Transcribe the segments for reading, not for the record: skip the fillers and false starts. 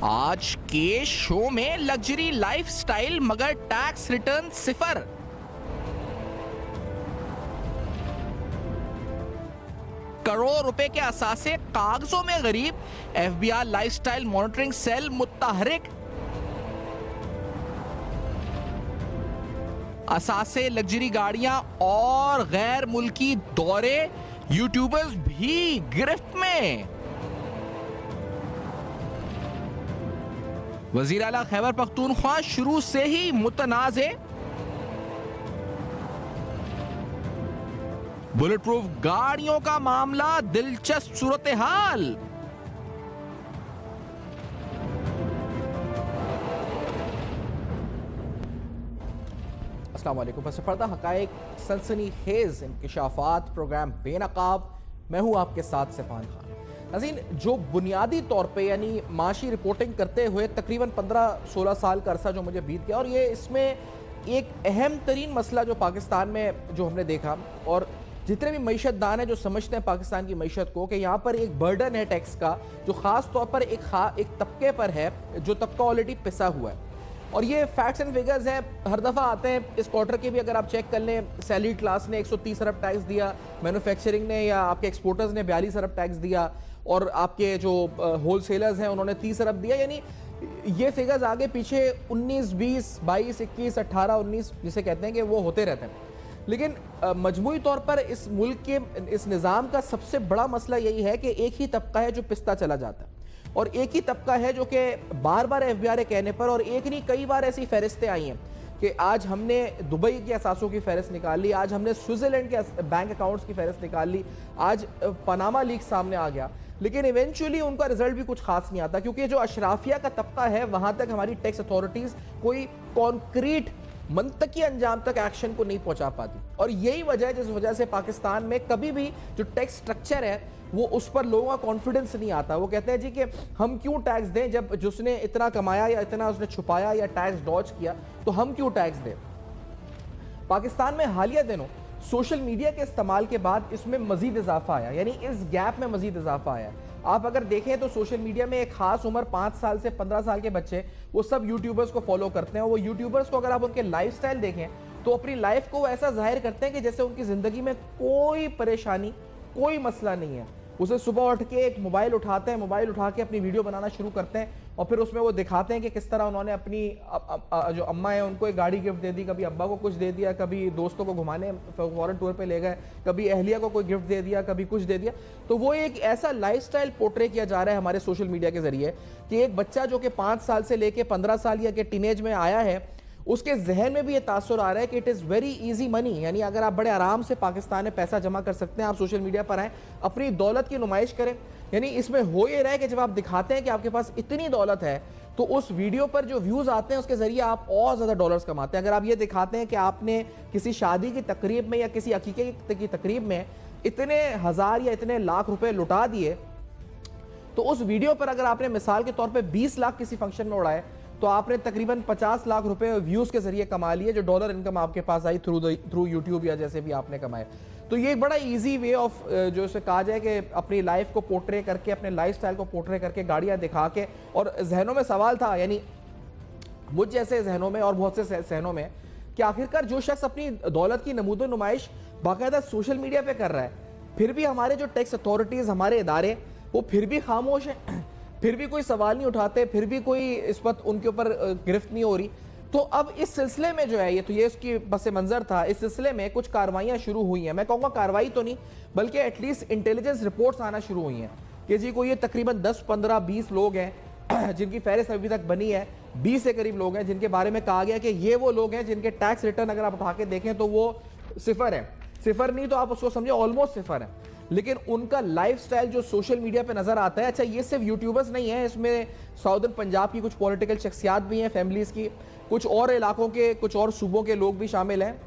आज के शो में लग्जरी लाइफस्टाइल मगर टैक्स रिटर्न सिफर। करोड़ रुपए के असासे कागजों में गरीब, एफबीआई लाइफस्टाइल मॉनिटरिंग सेल मुत्तहरिक। असासे लग्जरी गाड़ियां और गैर मुल्की दौरे, यूट्यूबर्स भी गिरफ्त में। वजीर आला खैबर पख्तूनख्वा शुरू से ही मुतनाज़े। बुलेट प्रूफ गाड़ियों का मामला दिलचस्प सूरत हाल। अस्सलाम वालेकुम। पस पर्दा हकायक, सनसनीखेज इंकिशाफात, प्रोग्राम बेनकाब। मैं हूं आपके साथ सिफान खान। नाज़रीन, जो बुनियादी तौर पे यानी माशी रिपोर्टिंग करते हुए तकरीबन 15-16 साल का अरसा जो मुझे बीत गया, और ये इसमें एक अहम तरीन मसला जो पाकिस्तान में जो हमने देखा, और जितने भी मईशत दान है जो समझते हैं पाकिस्तान की मईशत को कि यहाँ पर एक बर्डन है टैक्स का जो ख़ास तौर पर एक तबके पर है जो तबका ऑलरेडी पिसा हुआ है। और ये फैक्ट्स एंड फिगर्स हैं, हर दफ़ा आते हैं। इस क्वार्टर के भी अगर आप चेक कर लें, सैलरी क्लास ने 130 अरब टैक्स दिया, मैन्युफैक्चरिंग ने या आपके एक्सपोर्टर्स ने 42 अरब टैक्स दिया, और आपके जो होल सेलर्स हैं उन्होंने 30 अरब दिया। यानी ये फिगर्स आगे पीछे 19, 20, 22, 21, 18, 19 जिसे कहते हैं कि वो होते रहते हैं। लेकिन मजमूई तौर पर इस मुल्क के इस निज़ाम का सबसे बड़ा मसला यही है कि एक ही तबका है जो पिसता चला जाता है, और एक ही तबका है जो कि बार बार एफबीआई के कहने पर, और एक नहीं कई बार ऐसी फहरिस्तें आई हैं कि आज हमने दुबई के असासों की फहरिस्त निकाल ली, आज हमने स्विट्ज़रलैंड के बैंक अकाउंट्स की फहरिस्त निकाल ली, आज पनामा लीक सामने आ गया, लेकिन इवेंचुअली उनका रिजल्ट भी कुछ खास नहीं आता, क्योंकि जो अशराफिया का तबका है वहाँ तक हमारी टैक्स अथॉरिटीज़ कोई कॉन्क्रीट मंतकी अंजाम तक एक्शन को नहीं पहुंचा पाती। और यही वजह है जिस वजह से पाकिस्तान में कभी भी जो टैक्स स्ट्रक्चर है वो उस पर लोगों का कॉन्फिडेंस नहीं आता। वो कहते हैं जी कि हम क्यों टैक्स दें, जब जिसने इतना कमाया या इतना उसने छुपाया या टैक्स डॉज किया तो हम क्यों टैक्स दें। पाकिस्तान में हालिया दिनों सोशल मीडिया के इस्तेमाल के बाद इसमें मजीद इजाफा आया, यानी इस गैप में मजीद इजाफा आया। आप अगर देखें तो सोशल मीडिया में एक खास उम्र 5 साल से 15 साल के बच्चे वो सब यूट्यूबर्स को फॉलो करते हैं। वो यूट्यूबर्स को अगर आप उनके लाइफस्टाइल देखें तो अपनी लाइफ को वो ऐसा जाहिर करते हैं कि जैसे उनकी ज़िंदगी में कोई परेशानी, कोई मसला नहीं है। उसे सुबह उठ के एक मोबाइल उठाते हैं, मोबाइल उठा के अपनी वीडियो बनाना शुरू करते हैं, और फिर उसमें वो दिखाते हैं कि किस तरह उन्होंने अपनी जो अम्मा है उनको एक गाड़ी गिफ्ट दे दी, कभी अब्बा को कुछ दे दिया, कभी दोस्तों को घुमाने फॉरेन टूर पे ले गए, कभी अहलिया को कोई गिफ्ट दे दिया, कभी कुछ दे दिया। तो वो एक ऐसा लाइफस्टाइल पोर्ट्रे किया जा रहा है हमारे सोशल मीडिया के जरिए कि एक बच्चा जो कि 5 साल से लेके 15 साल या के टीनेज में आया है, उसके जहन में भी ये तासुर आ रहा है कि it is very easy money, यानी अगर आप बड़े आराम से पाकिस्तान में पैसा जमा कर सकते हैं, आप सोशल मीडिया पर आएँ, अपनी दौलत की नुमाइश करें। यानी इसमें हो ये रहा है कि जब आप दिखाते हैं कि आपके पास इतनी दौलत है तो उस वीडियो पर जो व्यूज़ आते हैं उसके ज़रिए आप और ज़्यादा डॉलर्स कमाते हैं। अगर आप ये दिखाते हैं कि आपने किसी शादी की तकरीब में या किसी अकीक़े की तकरीब में इतने हज़ार या इतने लाख रुपए लुटा दिए, तो उस वीडियो पर अगर आपने मिसाल के तौर पर 20 लाख किसी फंक्शन में उड़ाए तो आपने तकरीबन 50 लाख रुपए व्यूज़ के जरिए कमा लिए, जो डॉलर इनकम आपके पास आई थ्रू यूट्यूब या जैसे भी आपने कमाए। तो ये एक बड़ा इजी वे ऑफ जो इसे कहा जाए कि अपनी लाइफ को पोर्ट्रे करके, अपने लाइफस्टाइल को पोर्ट्रे करके, गाड़ियाँ दिखा के। और जहनों में सवाल था, यानी मुझ जैसे जहनों में और बहुत से जहनों में, कि आखिरकार जो शख्स अपनी दौलत की नमूदो नुमाइश बाकायदा सोशल मीडिया पर कर रहा है, फिर भी हमारे जो टैक्स अथॉरिटीज़, हमारे इदारे, वो फिर भी खामोश हैं, फिर भी कोई सवाल नहीं उठाते, फिर भी कोई इस वक्त उनके ऊपर गिरफ्त नहीं हो रही। तो अब इस सिलसिले में जो है, ये तो ये उसकी बस मंजर था, इस सिलसिले में कुछ कार्रवाइयाँ शुरू हुई हैं। मैं कहूँगा कार्रवाई तो नहीं, बल्कि एटलीस्ट इंटेलिजेंस रिपोर्ट्स आना शुरू हुई हैं कि जी कोई ये तकरीबन 10, 15, 20 लोग हैं जिनकी फहरिस्त अभी तक बनी है। 20 के करीब लोग हैं जिनके बारे में कहा गया कि ये वो लोग हैं जिनके टैक्स रिटर्न अगर आप उठा के देखें तो वो सिफर है, सिफर नहीं तो आप उसको समझे ऑलमोस्ट सिफर है, लेकिन उनका लाइफस्टाइल जो सोशल मीडिया पे नजर आता है। अच्छा, ये सिर्फ यूट्यूबर्स नहीं है, इसमें साउदर्न पंजाब की कुछ पॉलिटिकल शख्सियात भी हैं, फैमिलीज की, कुछ और इलाकों के, कुछ और सूबों के लोग भी शामिल हैं।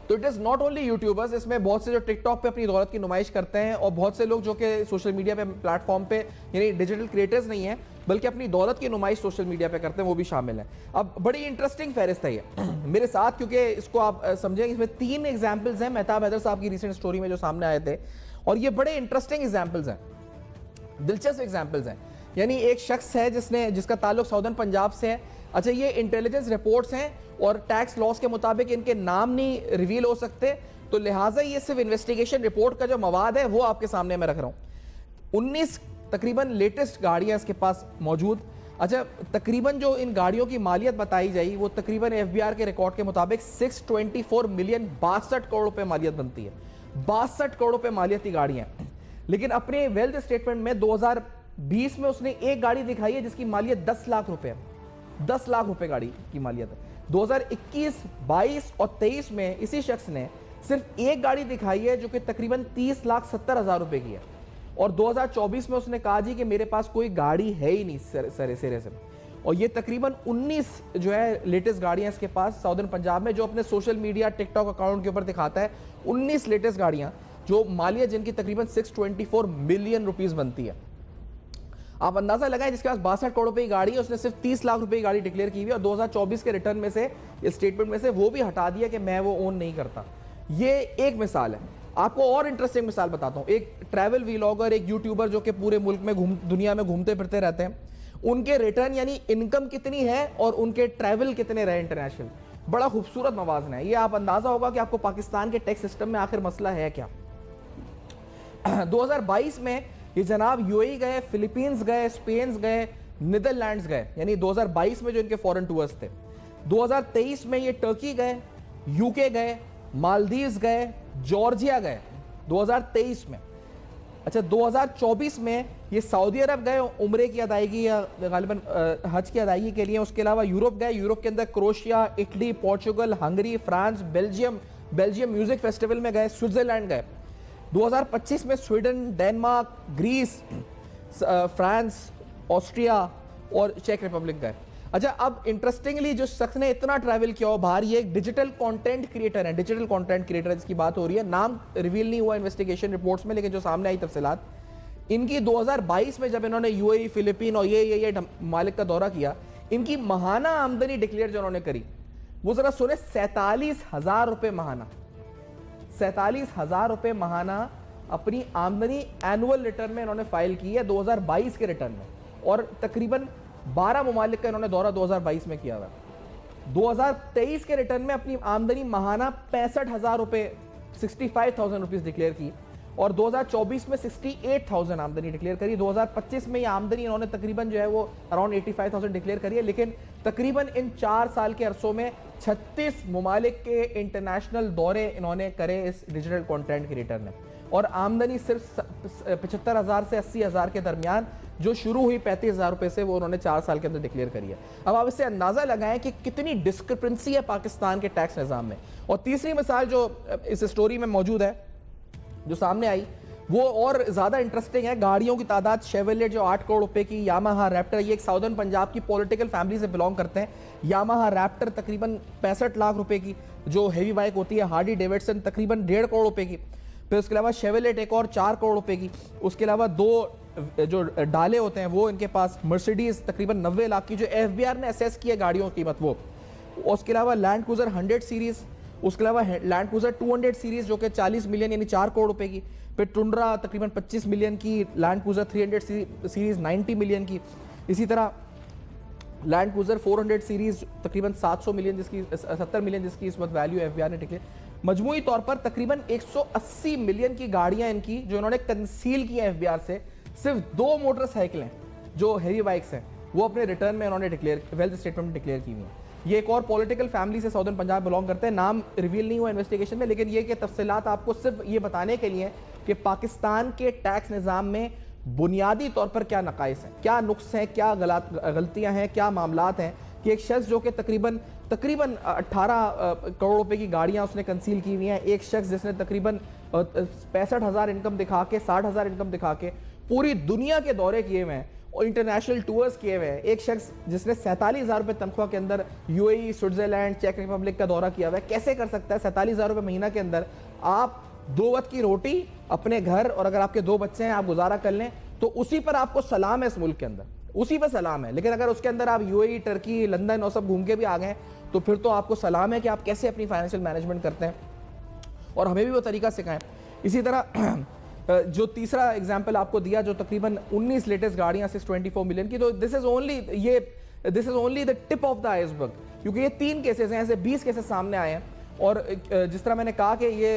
तो it is not only YouTubers, इसमें बहुत से जो टिकटॉक पे अपनी दौलत की नुमाइश करते हैं, और बहुत से लोग जो कि सोशल मीडिया पे प्लेटफॉर्म पे यानी डिजिटल क्रिएटर्स नहीं हैं बल्कि अपनी दौलत की नुमाइश सोशल मीडिया पे करते हैं, वो भी शामिल हैं। अब बड़ी इंटरेस्टिंग फहरिस्त है ये मेरे साथ, क्योंकि इसको आप समझेंगे, इसमें 3 एग्जाम्पल्स हैं मेहताब हैदर साहब की रिसेंट स्टोरी में जो सामने आए थे, और ये बड़े इंटरेस्टिंग एग्जाम्पल्स हैं, दिलचस्प एग्जाम्पल्स हैं। यानी एक शख्स है जिसका ताल्लुक साउदर्न पंजाब से है। अच्छा, ये इंटेलिजेंस रिपोर्ट्स हैं और टैक्स लॉस के मुताबिक इनके नाम नहीं रिवील हो सकते, तो लिहाजा ये सिर्फ इन्वेस्टिगेशन रिपोर्ट का जो मवाद है वो आपके सामने मैं रख रहा हूं। 19 तकरीबन लेटेस्ट गाड़ियां इसके पास मौजूद। अच्छा, तकरीबन जो इन गाड़ियों की मालियत बताई जाए वो तकरीबन एफबीआर के रिकॉर्ड के मुताबिक 624 मिलियन 62 करोड़ रुपए मालियत बनती है। 62 करोड़ रुपए मालियत की गाड़ियां। लेकिन अपने वेल्थ स्टेटमेंट में 2020 में उसने एक गाड़ी दिखाई है जिसकी मालियत 10 लाख रुपए है। 10 लाख रुपए गाड़ी की मालियत है। 2021, 22 और 23 में इसी शख्स ने सिर्फ एक गाड़ी दिखाई है जो कि तकरीबन 30,70,000 रुपए की है। और 2024 में उसने कहा जी कि मेरे पास कोई गाड़ी है ही नहीं सिरे से। और ये तकरीबन 19 जो है लेटेस्ट गाड़ियां इसके पास साउदर्न पंजाब में, जो अपने सोशल मीडिया टिकटॉक अकाउंट के ऊपर दिखाता है। 19 लेटेस्ट गाड़ियां जो मालियत जिनकी तकरीबन 624 मिलियन रुपीस बनती है। आप अंदाजा लगाएं, जिसके पास 62 करोड़ रुपए की गाड़ी है उसने सिर्फ 30 लाख रुपए की गाड़ी डिक्लेयर की हुई है और 2024 के रिटर्न में से, स्टेटमेंट में से वो भी हटा दिया कि मैं वो ओन नहीं करता। ये एक मिसाल है। आपको और इंटरेस्टिंग मिसाल बताता हूं। एक ट्रैवल व्लॉगर, एक यूट्यूबर जो कि पूरे मुल्क में दुनिया में घूमते फिरते रहते हैं, उनके रिटर्न यानी इनकम कितनी है और उनके ट्रैवल कितने रहे इंटरनेशनल, बड़ा खूबसूरत मवाज़न है। ये आप अंदाजा होगा कि आपको पाकिस्तान के टैक्स सिस्टम में आखिर मसला है क्या। 2022 में ये जनाब यूएई गए, फिलीपींस गए, स्पेन गए, नीदरलैंड्स गए, यानी 2022 में जो इनके फॉरेन टूर्स थे। 2023 में ये टर्की गए, यूके गए, मालदीव्स गए, जॉर्जिया गए 2023 में। अच्छा, 2024 में ये सऊदी अरब गए उम्रे की अदायगी या गालिबन हज की अदायगी के लिए। उसके अलावा यूरोप गए, यूरोप के अंदर Croatia, Italy, Portugal, Hungary, France, Belgium music festival में गए, स्विट्जरलैंड गए। 2025 में Sweden, Denmark, Greece, France, Austria और चेक रिपब्लिक गए। अच्छा, अब इंटरेस्टिंगली जो शख्स ने इतना ट्रैवल किया हो बाहर, ये एक डिजिटल कंटेंट क्रिएटर है। डिजिटल कंटेंट क्रिएटर जिसकी बात हो रही है, नाम रिवील नहीं हुआ इन्वेस्टिगेशन रिपोर्ट्स में, लेकिन जो सामने आई तफसीलात इनकी 2022 में जब इन्होंने यूएई, फिलीपीन और ये मालिक का दौरा किया, इनकी महाना आमदनी डिक्लेयर जो उन्होंने करी वो जरा सुने, 47,000 रुपए महाना। 47,000 रुपए महाना अपनी आमदनी एनुअल रिटर्न में इन्होंने फाइल की है 2022 के रिटर्न में। और तकरीबन 12 ममालिक का इन्होंने दौरा 2022 में किया हुआ। 2023 के रिटर्न में अपनी आमदनी महाना 65,000 रुपए 65,000 रुपीज डिक्लेयर की और 2024 में 68,000 आमदनी डिक्लेयर करी। 2025 में ये आमदनी इन्होंने तकरीबन जो है वो अराउंड 85,000 डिक्लेयर करी है। लेकिन तकरीबन इन 4 साल के अरसों में 36 ममालिक के इंटरनेशनल दौरे इन्होंने करे इस डिजिटल कंटेंट क्रिएटर ने। और आमदनी सिर्फ 75,000 से 80,000 के दरमियान, जो शुरू हुई 35,000 रुपए से, वो उन्होंने 4 साल के अंदर डिक्लेयर करी है। अब आप इससे अंदाजा लगाएं कि कितनी डिस्क्रिपेंसी है पाकिस्तान के टैक्स निज़ाम में। और तीसरी मिसाल जो इस स्टोरी में मौजूद है, जो सामने आई, वो और ज्यादा इंटरेस्टिंग है। गाड़ियों की तादाद, शेवरलेट जो 8 करोड़ रुपए की, यामाहा रैप्टर, ये एक साउदर्न पंजाब की पॉलिटिकल फैमिली से बिलोंग करते हैं। यामाहा रैप्टर तकरीबन 65 लाख रुपए की जो हेवी बाइक होती है। हार्डी डेविडसन तकरीबन 1.5 करोड़ रुपए की। फिर उसके अलावा शेवरलेट एक और 4 करोड़ रुपए की। उसके अलावा 2 जो डाले होते हैं वो इनके पास। मर्सिडीज तकरीबन 90 लाख की, जो एफबीआर ने असेस की है गाड़ियों की कीमत वो। उसके अलावा लैंड क्रूजर 100 सीरीज, उसके अलावा लैंड क्रूजर 200 सीरीज जो कि 40 मिलियन यानी 4 करोड़ रुपए की। फिर टुंड्रा तकरीबन 25 मिलियन की, लैंड क्रूजर 300 सीरीज 90 मिलियन की। इसी तरह लैंड क्रूजर 400 सीरीज तकरीबन 700 मिलियन, जिसकी 70 मिलियन जिसकी इस वक्त वैल्यू एफबीआर ने डिक्लेयर। मजमूई तौर पर तकरीबन 180 मिलियन की गाड़ियां इनकी जो इन्होंने कंसील की एफबीआर से। सिर्फ 2 मोटरसाइकिलें जो हेवी बाइक्स हैं वो अपने रिटर्न में इन्होंने डिक्लेयर, वेल्थ स्टेटमेंट में डिक्लेयर की हुई हैं। ये एक और पॉलिटिकल फैमिली से साउदर्न पंजाब बिलोंग करते हैं। नाम रिवील नहीं हुआ इन्वेस्टिगेशन में, लेकिन ये कि तफसीलात आपको सिर्फ ये बताने के लिए कि पाकिस्तान के टैक्स निज़ाम में बुनियादी तौर पर क्या नकाइस हैं, क्या नुक्स हैं, क्या गलतियां हैं, क्या मामलात हैं कि एक शख्स जो कि तकरीबन 18 करोड़ रुपए की गाड़ियां उसने कंसील की हुई हैं। एक शख्स जिसने तकरीबन 65,000 इनकम दिखा के, 60,000 इनकम दिखा के पूरी दुनिया के दौरे किए हुए हैं और इंटरनेशनल टूर्स किए हुए हैं। एक शख्स जिसने 47,000 रुपए तनख्वाह के अंदर यूएई, स्विट्जरलैंड, चेक रिपब्लिक का दौरा किया हुआ है। कैसे कर सकता है 47,000 रुपए महीना के अंदर आप 2 वक्त की रोटी, अपने घर, और अगर आपके 2 बच्चे हैं आप गुजारा कर लें, तो उसी पर आपको सलाम है इस मुल्क के अंदर, उसी पर सलाम है। लेकिन अगर उसके अंदर आप यूएई, टर्की, लंदन और सब घूम के भी आ गए तो फिर तो आपको सलाम है कि आप कैसे अपनी फाइनेंशियल मैनेजमेंट करते हैं, और हमें भी वो तरीका सिखाएं। इसी तरह जो तीसरा एग्जांपल आपको दिया जो तकरीबन 19 लेटेस्ट गाड़ियां 624 मिलियन की, तो this is only the tip of the iceberg, क्योंकि ये 3 केसेस हैं, ऐसे 20 केसेस सामने आए हैं। और जिस तरह मैंने कहा कि ये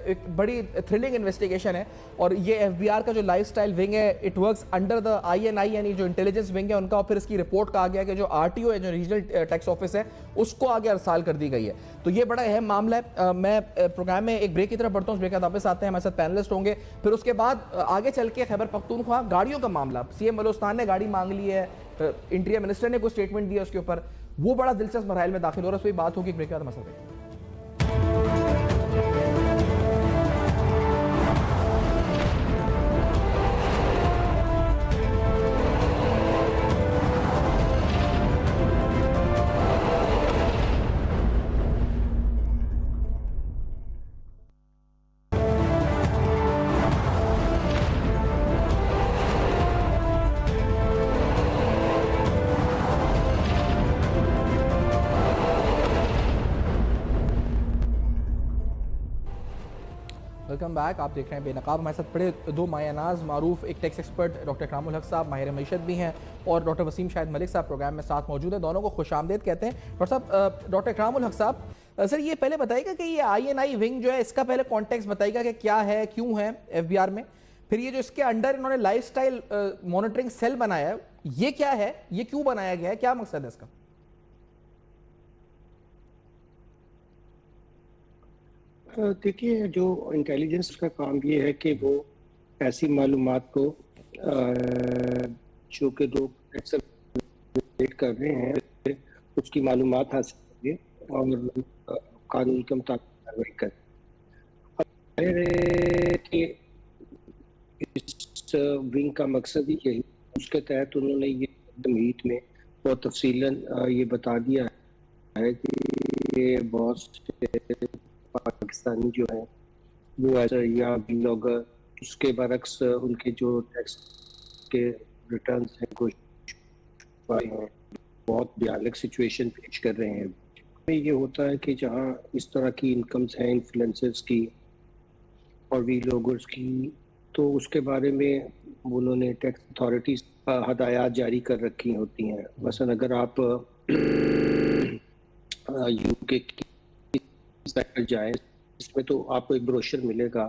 एक बड़ी थ्रिलिंग इन्वेस्टिगेशन है, और ये एफबीआर का जो लाइफस्टाइल विंग है, it works under the INI, यानी जो इंटेलिजेंस विंग है उनका। और फिर इसकी रिपोर्ट कहा गया कि जो आरटीओ है, जो रीजनल टैक्स ऑफिस है, उसको आगे अरसाल कर दी गई है। तो ये बड़ा अहम मामला है। मैं प्रोग्राम में एक ब्रेक की तरफ बढ़ता हूँ, ब्रेक के बाद वापस आते हैं, हमारे साथ पैनलिस्ट होंगे। फिर उसके बाद आगे चल के खैबर पख्तूनख्वा गाड़ियों का मामला, सीएम बलोचिस्तान ने गाड़ी मांग ली है, इंटीरियर मिनिस्टर ने कोई स्टेटमेंट दिया उसके ऊपर, वो बड़ा दिलचस्प मराइल में दाखिल हो रहा है। उस पर बात होगी ब्रेक के बाद हमारे साथ। Welcome back. आप देख रहे हैं बेनकाब। हमारे साथ बड़े दो मायानाज मारूफ, एक टैक्स एक्सपर्ट डॉक्टर इकरामुल हक साहब माहिर मईशत भी हैं, और डॉक्टर वसीम शाहिद मलिक साहब प्रोग्राम में साथ मौजूद हैं। दोनों को खुशामदीद कहते हैं। डॉक्टर साहब, डॉक्टर इकरामुल हक साहब, सर ये पहले बताइएगा कि ये आईएनआई विंग जो है, इसका पहले कॉन्टेक्स्ट बताइएगा कि क्या है, क्यों है एफबीआर में। फिर ये जो इसके अंडर इन्होंने लाइफस्टाइल मॉनिटरिंग सेल बनाया है, ये क्या है, ये क्यों बनाया गया है, क्या मकसद है इसका? देखिए, जो इंटेलिजेंस का काम ये है कि वो ऐसी मालूमात को जो कि लोग एक्सेप्ट कर रहे हैं, उसकी मालूमात हासिल करें और कानून के मुताबिक कार्रवाई करें। कि इस विंग का मकसद ही यही, उसके तहत उन्होंने ये मीट में बहुत तफसीलन ये बता दिया है कि ये बहुत से पाकिस्तानी जो है वो ऐसा या ब्लॉगर, उसके बरक्स उनके जो टैक्स के रिटर्न्स हैं बहुत भयानक सिचुएशन पेश कर रहे हैं। ये होता है कि जहाँ इस तरह की इनकम्स हैं इन्फ्लुएंसर्स की और वी लोगर्स की, तो उसके बारे में उन्होंने टैक्स अथॉरिटीज हदायत जारी कर रखी होती हैं। मसलन अगर आप यूके की सेक्टर जाएं, इसमें तो आपको एक ब्रोशर मिलेगा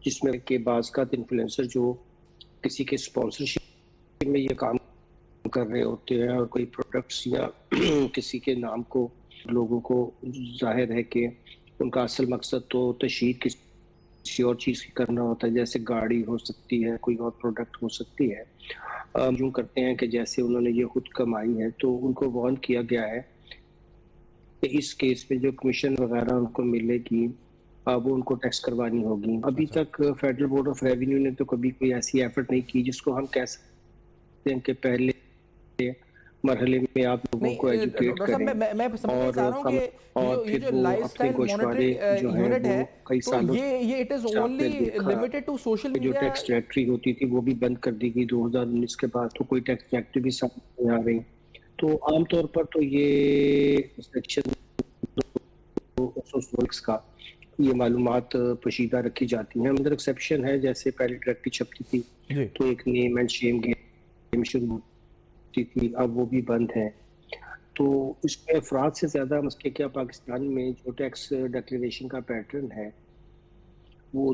जिसमें के बाज़ इन्फ्लुएंसर जो किसी के स्पॉन्सरशिप में ये काम कर रहे होते हैं और कोई प्रोडक्ट्स या किसी के नाम को लोगों को जाहिर है कि उनका असल मकसद तो तशहीर किसी और चीज़ की करना होता है, जैसे गाड़ी हो सकती है, कोई और प्रोडक्ट हो सकती है। यूँ करते हैं कि जैसे उन्होंने ये खुद कमाई है, तो उनको वार्न किया गया है कि इस केस में जो कमीशन वगैरह उनको मिलेगी वो उनको टैक्स करवानी होगी। अभी तक फेडरल बोर्ड ऑफ रेवेन्यू ने तो कभी कोई ऐसी एफर्ट नहीं की जिसको हम कह सकते हैं कि पहले मरहले में आप लोगों को एजुकेट करें और ये जो लाइफस्टाइल मॉनिटरिंग जो यूनिट है, कई सालों ये it is only limited to social media. जो टैक्स डायरेक्टरी होती थी वो भी बंद कर दी गई 2019 के बाद, तो कोई टैक्स डायरेक्टरी भी सामने नहीं आ रही। तो आमतौर पर तो ये सेक्शन का ये मालूमात पोशीदा रखी जाती हैं। अंदर एक्सेप्शन है, जैसे पहले डायरेक्टरी छपती थी तो एक नेम एंड शेम गेम शुरू होती थी, अब वो भी बंद है। तो इसमें अफराद से ज़्यादा मसले क्या, पाकिस्तान में जो टैक्स डिक्लेरेशन का पैटर्न है वो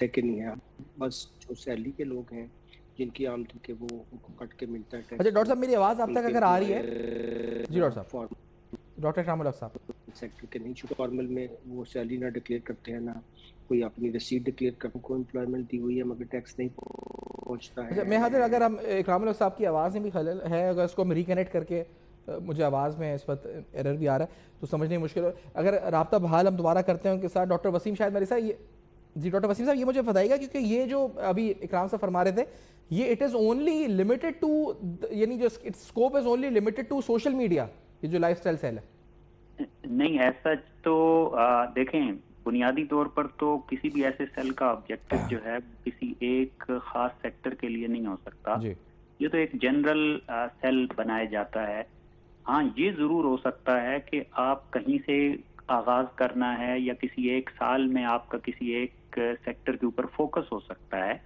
है कि नहीं है। बस जो सैलरी के लोग हैं जिनकी आमदनी के वो उनको कट के मिलता है। अच्छा डॉक्टर साहब, मेरी आवाज़ आप तक अगर आ रही है? जी डॉक्टर साहब, डॉक्टर इकरामुल साहब सेक्टर के नहीं, चूँकि फॉर्मल में वो सैलरी ना डिक्लेयर करते हैं, ना कोई अपनी रसीद डिक्लेयर करते, कोई एम्प्लॉयमेंट दी हुई है मगर टैक्स नहीं पहुंचता है। मैं हाजिर, अगर हम इकरामुल साहब की आवाज़ में भी खलल है, अगर इसको हम रिकनेक्ट करके, मुझे आवाज़ में इस वक्त एरर भी आ रहा है तो समझने में मुश्किल हो, अगर राब्ता बहाल हम दोबारा करते हैं उनके साथ। डॉक्टर वसीम शाहिद मलिक साहब, ये जी डॉक्टर वसीम साहब, ये मुझे बताइएगा, क्योंकि ये जो अभी इकराम साहब फरमा रहे थे, ये it is only limited to, यानी जो its scope is only limited to social media, ये जो लाइफस्टाइल सेल है? नहीं, ऐसा तो देखें, बुनियादी तौर पर तो किसी भी ऐसे सेल का ऑब्जेक्टिव जो है किसी एक खास सेक्टर के लिए नहीं हो सकता। ये तो एक जनरल सेल बनाया जाता है। हाँ, ये जरूर हो सकता है कि आप कहीं से आगाज करना है या किसी एक साल में आपका किसी एक एक सेक्टर के ऊपर फोकस हो सकता है।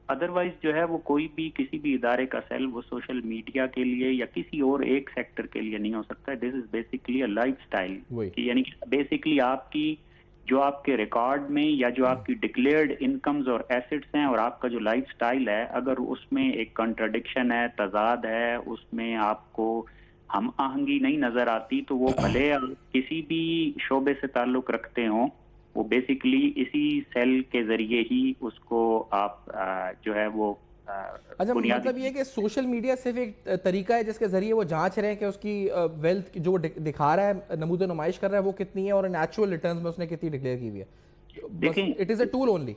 अदरवाइज जो है वो कोई भी किसी भी इदारे का सेल वो सोशल मीडिया के लिए या किसी और एक सेक्टर के लिए नहीं हो सकता। This is basically a lifestyle, यानी कि बेसिकली आपकी जो आपके रिकॉर्ड में या जो आपकी डिक्लेयर्ड इनकम्स और एसेट्स हैं और आपका जो लाइफस्टाइल है, अगर उसमें एक कंट्राडिक्शन है, तजाद है, उसमें आपको हम आहंगी नहीं नजर आती, तो वो भले किसी भी शोबे से ताल्लुक रखते हों, वो बेसिकली इसी सेल के जरिए ही उसको आप जो है वो अच्छा, मतलब ये कि सोशल मीडिया सिर्फ एक तरीका है जिसके जरिए वो जांच रहे हैं कि उसकी वेल्थ जो दिखा रहा है, नमूद नुमाइश कर रहा है, वो कितनी है और नेचुरल रिटर्न्स में उसने कितनी डिक्लेयर की हुई है। देखें, it is a tool only.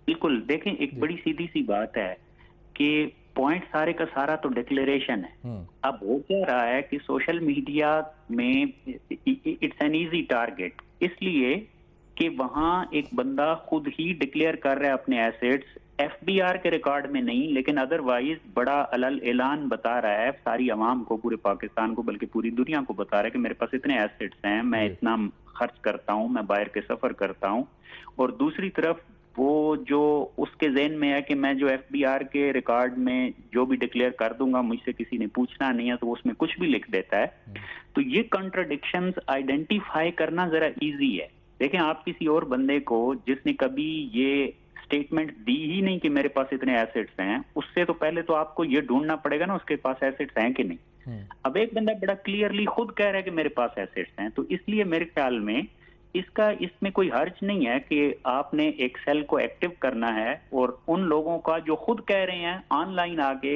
बिल्कुल, देखें एक बड़ी सीधी सी बात है कि पॉइंट सारे का सारा तो डिक्लेरेशन है। अब हो क्या रहा है कि सोशल मीडिया में इट्स एन इजी टारगेट, इसलिए कि वहां एक बंदा खुद ही डिक्लेयर कर रहा है अपने एसेट्स, एफबीआर के रिकॉर्ड में नहीं, लेकिन अदरवाइज बड़ा अलल ऐलान बता रहा है सारी अवाम को, पूरे पाकिस्तान को, बल्कि पूरी दुनिया को बता रहा है कि मेरे पास इतने एसेट्स हैं, मैं इतना खर्च करता हूं, मैं बाहर के सफर करता हूं। और दूसरी तरफ वो जो उसके ज़हन में है कि मैं जो एफबीआर के रिकॉर्ड में जो भी डिक्लेयर कर दूंगा, मुझसे किसी ने पूछना नहीं है, तो वो उसमें कुछ भी लिख देता है। तो ये कॉन्ट्राडिक्शंस आइडेंटिफाई करना जरा इजी है। देखें, आप किसी और बंदे को जिसने कभी ये स्टेटमेंट दी ही नहीं कि मेरे पास इतने एसेट्स हैं, उससे तो पहले तो आपको ये ढूंढना पड़ेगा ना उसके पास एसेट्स हैं कि नहीं। अब एक बंदा बड़ा क्लियरली खुद कह रहा है कि मेरे पास एसेट्स हैं, तो इसलिए मेरे ख्याल में इसमें कोई हर्ज नहीं है कि आपने एक सेल को एक्टिव करना है और उन लोगों का जो खुद कह रहे हैं ऑनलाइन आके,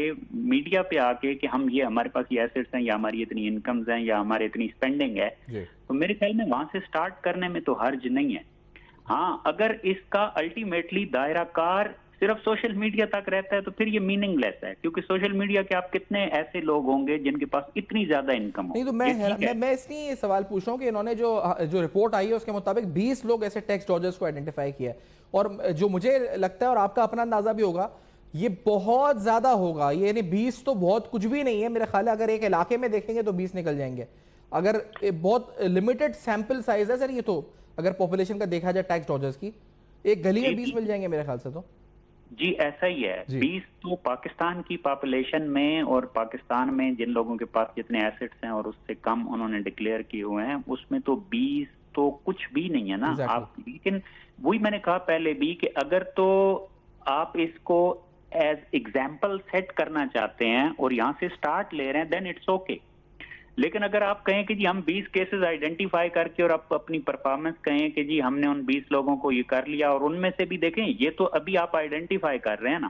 मीडिया पे आके कि हम ये हमारे पास ये एसेट्स हैं या हमारी इतनी इनकम्स हैं या हमारी इतनी स्पेंडिंग है, तो मेरे ख्याल में वहां से स्टार्ट करने में तो हर्ज नहीं है। हाँ, अगर इसका अल्टीमेटली दायरा कार सिर्फ सोशल मीडिया तक रहता है तो फिर ये मीनिंगलेस है, क्योंकि सोशल मीडिया के आप कितने ऐसे लोग होंगे जिनके पास इतनी ज्यादा इनकम हो। नहीं, तो मैं इसलिए सवाल पूछ रहा हूँ कि इन्होंने जो रिपोर्ट आई है उसके मुताबिक 20 लोग ऐसे टैक्स डॉजर्स को आइडेंटिफाई किया है, और जो मुझे लगता है और आपका अपना अंदाजा भी होगा, ये बहुत ज्यादा होगा। ये यानी 20 तो बहुत कुछ भी नहीं है मेरे ख्याल है। अगर एक इलाके में देखेंगे तो 20 निकल जाएंगे, अगर बहुत लिमिटेड सैंपल साइज है सर ये तो। अगर पॉपुलेशन का देखा जाए टैक्स डॉजर्स की, एक गली में 20 मिल जाएंगे मेरे ख्याल से। तो जी ऐसा ही है। 20 तो पाकिस्तान की पॉपुलेशन में, और पाकिस्तान में जिन लोगों के पास जितने एसेट्स हैं और उससे कम उन्होंने डिक्लेयर किए हुए हैं, उसमें तो 20 तो कुछ भी नहीं है ना। आप, लेकिन वही मैंने कहा पहले भी कि अगर तो आप इसको एज एग्जाम्पल सेट करना चाहते हैं और यहां से स्टार्ट ले रहे हैं, देन इट्स ओके। लेकिन अगर आप कहें कि जी हम 20 केसेस आइडेंटिफाई करके और आप अपनी परफॉर्मेंस कहें कि जी हमने उन 20 लोगों को ये कर लिया, और उनमें से भी देखें, ये तो अभी आप आइडेंटिफाई कर रहे हैं ना।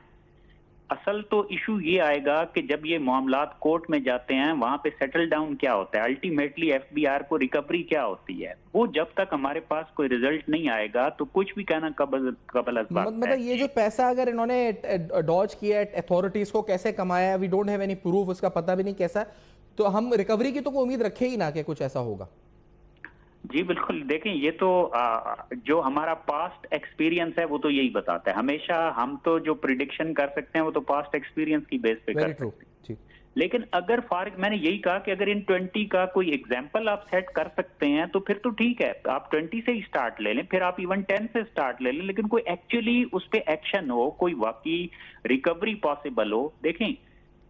असल तो इशू ये आएगा कि जब ये मामलात कोर्ट में जाते हैं, वहां पे सेटल डाउन क्या होता है, अल्टीमेटली एफबीआर को रिकवरी क्या होती है, वो जब तक हमारे पास कोई रिजल्ट नहीं आएगा तो कुछ भी कहना कबल मतलब ये जो पैसा अगर इन्होंने डॉज किया है, अथॉरिटीज को कैसे कमाया, we don't have any proof, उसका पता भी नहीं कैसा, तो हम रिकवरी की तो कोई उम्मीद रखे ही ना कि कुछ ऐसा होगा। जी बिल्कुल, देखें ये तो जो हमारा पास्ट एक्सपीरियंस है वो तो यही बताता है। हमेशा हम तो जो प्रिडिक्शन कर सकते हैं वो तो पास्ट एक्सपीरियंस की बेस पे कर सकते हैं। लेकिन अगर मैंने यही कहा कि अगर इन 20 का कोई एग्जाम्पल आप सेट कर सकते हैं तो फिर तो ठीक है, आप 20 से ही स्टार्ट ले लें, फिर आप इवन 10 से स्टार्ट ले लें, लेकिन कोई एक्चुअली उस पर एक्शन हो, कोई वाकई रिकवरी पॉसिबल हो। देखें,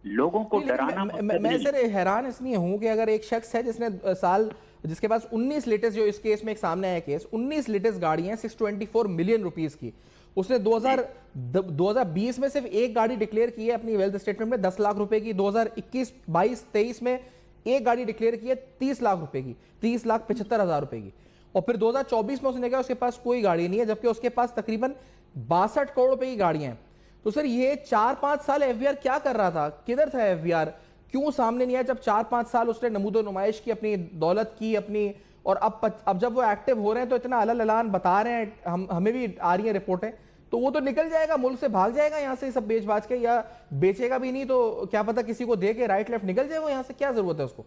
लोगों को डराना, मैं सर हैरान इसलिए हूं कि अगर एक शख्स है जिसके पास 19 लेटेस्ट, जो इस केस में एक सामने आया केस, 19 लेटेस्ट गाड़ियां 624 मिलियन रुपीस की, उसने 2020 में सिर्फ एक गाड़ी डिक्लेयर की है अपनी वेल्थ स्टेटमेंट में 10 लाख रुपए की, 2021, 22, 23 में एक गाड़ी डिक्लेयर की है 30 लाख रुपए की, 30,75,000 रुपए की, और फिर 2024 में उसने कहा उसके पास कोई गाड़ी नहीं है, जबकि उसके पास तकरीबन 62 करोड़ रुपए की गाड़ियां हैं। तो सर ये 4-5 साल एफबीआर क्या कर रहा था, किधर था एफबीआर, क्यों सामने नहीं आया जब 4-5 साल उसने नमूदो नुमाइश की, अपनी दौलत की अपनी, और अब जब वो एक्टिव हो रहे हैं तो इतना अलल अलान बता रहे हैं, हमें भी आ रही है रिपोर्टें, तो वो तो निकल जाएगा, मुल्क से भाग जाएगा यहाँ से सब बेच बाच के, या बेचेगा भी नहीं तो क्या पता किसी को दे के राइट लेफ्ट निकल जाए वो यहाँ से, क्या जरूरत है उसको।